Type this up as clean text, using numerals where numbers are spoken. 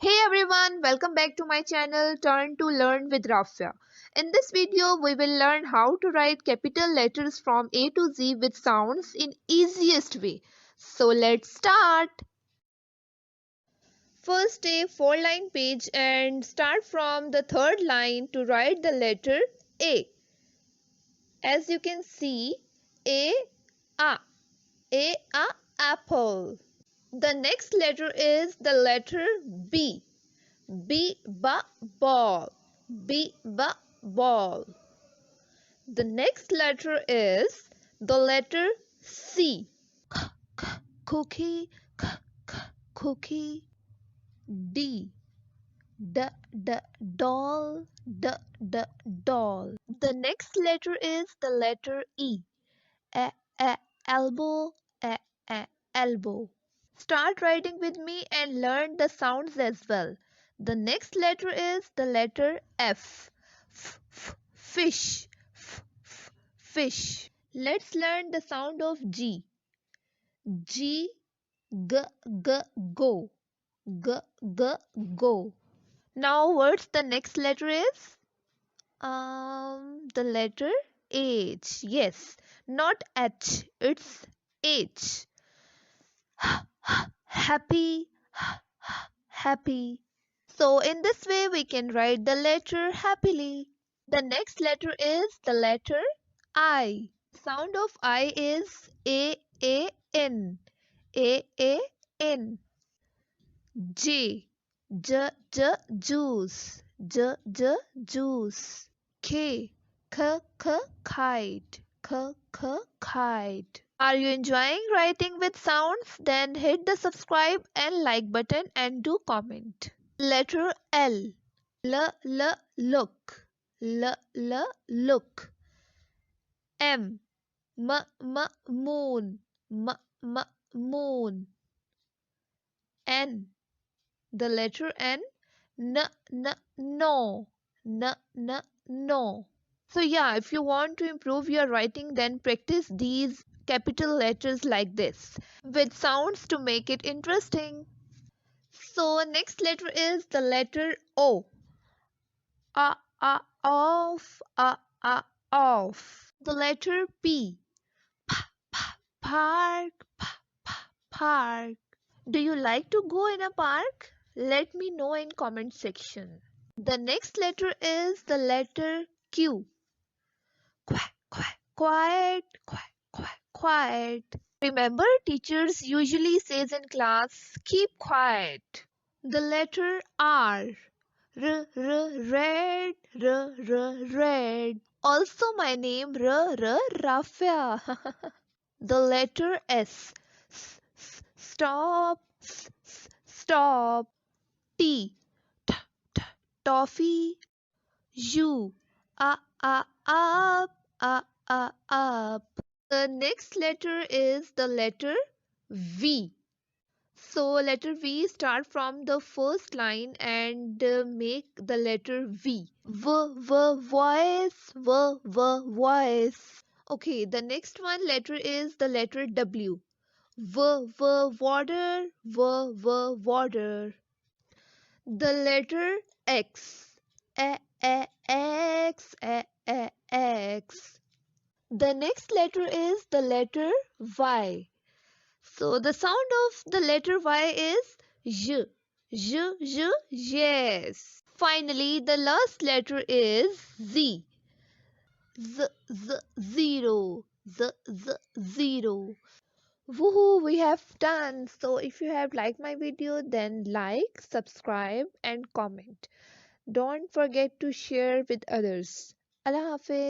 Hey everyone, welcome back to my channel Turn to Learn with Rafia. In this video, we will learn how to write capital letters from A to Z with sounds in easiest way. So let's start. First a 4-line page and start from the third line to write the letter A. As you can see, A, apple. The next letter is the letter B. Ball. Ball. The next letter is the letter C. Cookie. Cookie. D. Doll. Doll. The next letter is the letter E. Elbow. Elbow. Start writing with me and learn the sounds as well. The next letter is the letter F. Fish. Fish. Let's learn the sound of G. G. Go. Go. Now what's the next letter is? The letter H. Yes, not H. It's H. Happy. Happy. So in this way we can write the letter happily. The next letter is the letter I. Sound of I is A-A-N. A-A-N. J. Juice. Juice. K. Kite. Kite. Are you enjoying writing with sounds? Then hit the subscribe and like button and do comment. Letter L. Look. Look. M. Moon. Moon. N. The letter N. No. No. So yeah, if you want to improve your writing, then practice these capital letters like this with sounds to make it interesting. So next letter is the letter O. Off. Off. The letter P. Park. Park. Do you like to go in a park? Let me know in comment section. The next letter is the letter Q. Quiet. Quiet. Remember, teachers usually says in class, keep quiet. The letter R. Red. Red. Also my name Rafia. The letter S. Stop. T. Toffee. U. Up. The next letter is the letter V. So letter V start from the first line and make the letter V. Voice. Voice. Okay, the next one letter is the letter W. Water. Water. The letter X. X. The next letter is the letter Y. So the sound of the letter Y is J. Yes. Finally, the last letter is Z. Zero. Zero. Woohoo, we have done. So if you have liked my video, then like, subscribe and comment. Don't forget to share with others. Allah Hafiz.